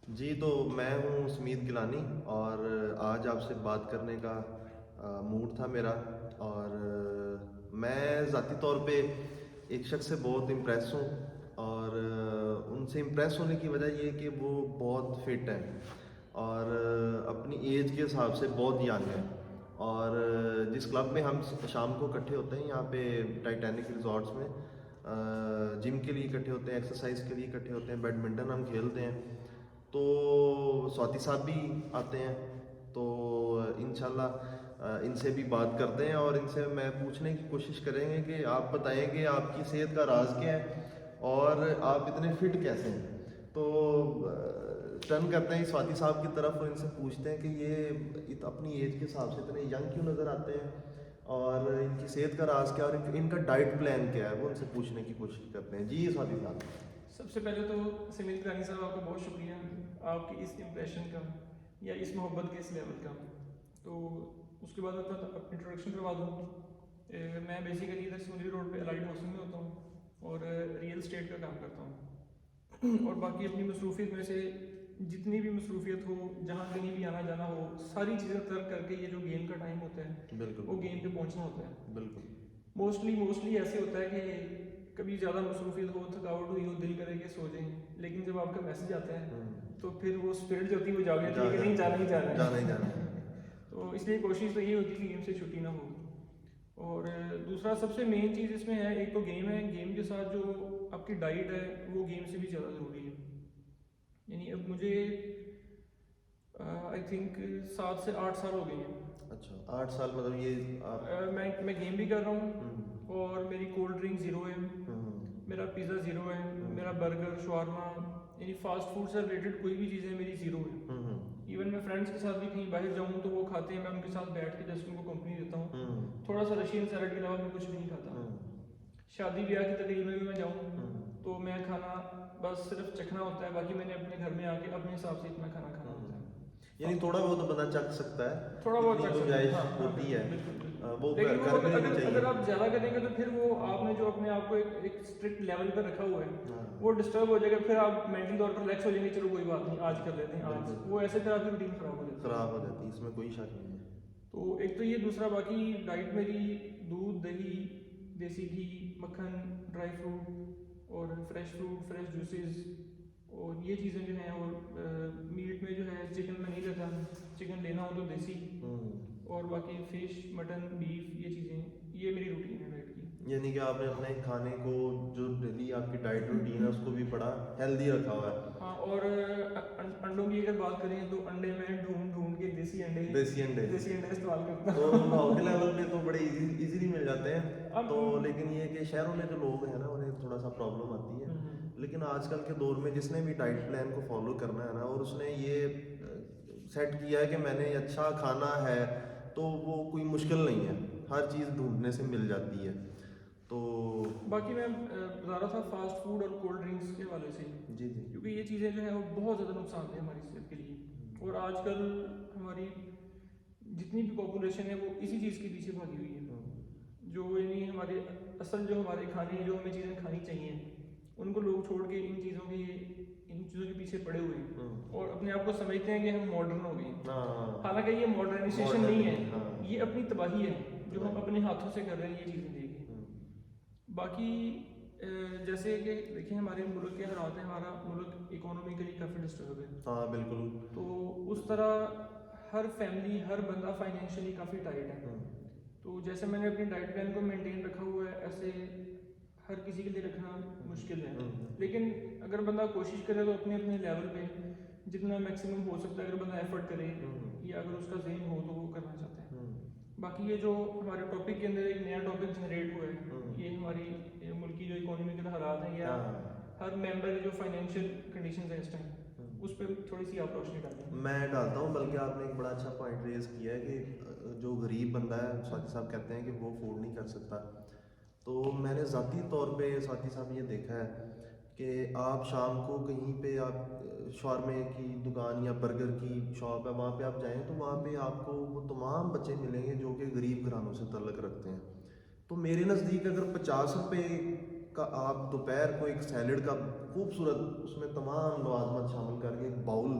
جی تو میں ہوں سمیت گیلانی، اور آج آپ سے بات کرنے کا موڈ تھا میرا، اور میں ذاتی طور پہ ایک شخص سے بہت امپریس ہوں، اور ان سے امپریس ہونے کی وجہ یہ ہے کہ وہ بہت فٹ ہیں اور اپنی ایج کے حساب سے بہت ینگ ہیں، اور جس کلب میں ہم شام کو اکٹھے ہوتے ہیں یہاں پہ ٹائٹینک ریزورٹس میں، جم کے لیے اکٹھے ہوتے ہیں، ایکسرسائز کے لیے اکٹھے ہوتے ہیں، بیڈمنٹن ہم کھیلتے ہیں، تو سواتی صاحب بھی آتے ہیں، تو انشاءاللہ ان سے بھی بات کرتے ہیں اور ان سے میں پوچھنے کی کوشش کریں گے کہ آپ بتائیں کہ آپ کی صحت کا راز کیا ہے اور آپ اتنے فٹ کیسے ہیں۔ تو ٹرن کرتے ہیں سواتی صاحب کی طرف اور ان سے پوچھتے ہیں کہ یہ اپنی ایج کے حساب سے اتنے ینگ کیوں نظر آتے ہیں، اور ان کی صحت کا راز کیا، اور ان کا ڈائٹ پلان کیا ہے، وہ ان سے پوچھنے کی کوشش کرتے ہیں۔ جی سواتی صاحب۔ سب سے پہلے تو سمیت کرانی صاحب آپ کا بہت شکریہ، آپ کی اس امپریشن کا یا اس محبت کے اس لیول کا۔ تو اس کے بعد میں انٹروڈکشن کروا دوں۔ میں بیسیکلی ادھر سونری روڈ پہ الائٹ ہاؤسنگ میں ہوتا ہوں اور ریئل اسٹیٹ کا کام کرتا ہوں، اور باقی اپنی مصروفیت میں سے جتنی بھی مصروفیت ہو، جہاں کہیں بھی آنا جانا ہو، ساری چیزیں ترک کر کے یہ جو گیم کا ٹائم ہوتا ہے بالکل وہ گیم پہ پہنچنا ہوتا ہے۔ بالکل موسٹلی ایسے ہوتا ہے کہ کبھی زیادہ مصروفیت ہو، تھکاوٹ ہوئی ہو، دل کرے کہ سو جائیں، لیکن جب آپ کا میسج آتا ہے تو پھر وہ اسپرٹ جو ہوتی ہے وہ جاگ جاتی ہے کہ نہیں جانا ہی جانا جانا ہی ہے۔ جانا ہے۔ تو اس لیے کوشش تو یہ ہوتی ہے کہ گیم سے چھٹی نہ ہو۔ اور دوسرا سب سے مین چیز اس میں ہے، ایک تو گیم ہے، گیم کے ساتھ جو آپ کی ڈائٹ ہے وہ گیم سے بھی زیادہ ضروری ہے۔ یعنی اب مجھے آئی تھنک 7 سے 8 سال ہو گئے ہیں۔ اچھا 8 سال، مطلب یہ آپ میں گیم بھی کر رہا ہوں اور میری کولڈ ڈرنک زیرو ہے، میرا پیزا زیرو ہے، میرا برگر، شوارما، یعنی فاسٹ فوڈ سے ریلیٹڈ کوئی بھی چیزیں میری زیرو ہے۔ ایون میں فرینڈس کے ساتھ بھی کہیں باہر جاؤں تو وہ کھاتے ہیں، میں ان کے ساتھ بیٹھ کے جسٹ ان کو کمپنی دیتا ہوں، تھوڑا سا رشین سیلڈ کے علاوہ میں کچھ بھی نہیں کھاتا۔ شادی بیاہ کی تقریب میں بھی میں جاؤں تو میں کھانا بس صرف چکھنا ہوتا ہے، باقی میں نے اپنے گھر میں آ کے اپنے حساب سے اتنا کھانا کھانا ہوتا ہے۔ یعنی تھوڑا بہت بندہ چکھ سکتا ہے، تھوڑا بہت اتنی چکھ سکتے گنجائش ہیں، ہاں ہوتی ہے، بالکل بالکل، وہ لیکن کر بھی لینی اگر چاہیے۔ آپ زیادہ کریں گے تو پھر وہ آپ نے جو اپنے آپ کو ایک اسٹرکٹ لیول پر رکھا ہوا ہے ہاں، وہ ڈسٹرب ہو جائے گا، پھر آپ مینٹلی طور پر ریلیکس ہو جائیں گے، چلو کوئی بات نہیں آج کر لیتے ہیں، آج بالکل وہ ایسے پھر آپ کی روٹین خراب ہو جاتی ہے۔ خراب ہو جاتی ہے، اس میں کوئی شک نہیں ہے۔ تو ایک تو یہ، دوسرا باقی ڈائٹ میری دودھ، دہی، دیسی گھی، مکھن، ڈرائی فروٹ اور فریش جوسز اور یہ چیزیں جو ہیں، اور میٹ میں جو ہے چکن میں نہیں لیتا، چکن لینا ہو تو دیسی، اور باقی فش، مٹن، بیف، یہ چیزیں، یہ میری روٹین ہے ڈائٹ کی۔ یعنی کہ آپ نے اپنے کھانے کو، جو ڈیلی آپ کی ڈائٹ روٹین ہے اس کو بھی بڑا ہیلدی رکھا ہوا ہے۔ ہاں، اور انڈوں کی اگر بات کریں تو انڈے میں ڈھونڈ کے دیسی انڈے استعمال کرتا تو ہوں۔ لاہور کے لیول پہ تو بڑے ایزیلی مل جاتے ہیں، تو لیکن یہ کہ شہروں میں جو لوگ ہیں نا انہیں تھوڑا سا پرابلم آتی ہے، لیکن آج کل کے دور میں جس نے بھی ڈائٹ پلان کو فالو کرنا ہے نا، اور اس نے یہ سیٹ کیا ہے کہ میں نے اچھا کھانا ہے، تو وہ کوئی مشکل نہیں ہے، ہر چیز ڈھونڈنے سے مل جاتی ہے۔ تو باقی میں بتا رہا تھا فاسٹ فوڈ اور کولڈ ڈرنکس کے حوالے سے، جی جی کیونکہ یہ چیزیں جو ہیں وہ بہت زیادہ نقصان دہ ہماری صحت کے لیے، اور آج کل ہماری جتنی بھی پاپولیشن ہے وہ اسی چیز کے پیچھے بھاگی ہوئی ہے، جو یعنی ہمارے اصل جو ہمارے کھانے، جو ہمیں چیزیں کھانی چاہیے، ان کو لوگ چھوڑ کے ان چیزوں کے پیچھے پڑے ہوئے ہیں اور اپنے آپ کو سمجھتے ہیں کہ ہم ماڈرن ہو گئے ہیں، حالانکہ یہ ماڈرنائزیشن نہیں ہے، یہ اپنی تباہی ہے جو ہم اپنے ہاتھوں سے کر رہے ہیں یہ چیزیں دیکھ کے۔ باقی جیسے کہ دیکھیں ہمارے ملک کے حالات ہیں، ہمارا ملک اکانومیکلی کافی ڈسٹرب ہے، ہاں بالکل، تو اس طرح ہر فیملی، ہر بندہ فائنینشلی کافی ٹائٹ ہے، تو جیسے میں نے اپنی ڈائٹ پلان کو مینٹین رکھا ہوا ہے ایسے ہر کسی کے لیے رکھنا مشکل ہے، لیکن اگر بندہ کوشش کرے تو اپنے اپنے لیول پہ جتنا میکسیمم ہو سکتا ہے، اگر بندہ ایفرٹ کرے یا اگر اس کا ذہن ہو تو وہ کرنا چاہتا ہے۔ باقی یہ جو ہمارے ٹاپک کے اندر ایک نیا ٹاپک جنریٹ ہوا ہے، یہ ہماری ملکی جو اکانومیکل حالات ہیں یا ہر ممبر کی جو فائنینشیل کنڈیشنز ہیں اس ٹائم، اس پہ تھوڑی سی آپ روشنی ڈالیں۔ میں ڈالتا ہوں، بلکہ آپ نے ایک بڑا اچھا پوائنٹ ریز کیا ہے کہ جو غریب بندہ ہے، سواتی صاحب کہتے ہیں کہ وہ افورڈ نہیں کر سکتا، تو میں نے ذاتی طور پہ سواتی صاحب یہ دیکھا ہے کہ آپ شام کو کہیں پہ آپ شاورمے کی دکان یا برگر کی شاپ ہے وہاں پہ آپ جائیں تو وہاں پہ آپ کو وہ تمام بچے ملیں گے جو کہ غریب گھرانوں سے تعلق رکھتے ہیں۔ تو میرے نزدیک اگر 50 روپے کا آپ دوپہر کو ایک سیلڈ کا خوبصورت، اس میں تمام لوازمات شامل کر کے ایک باؤل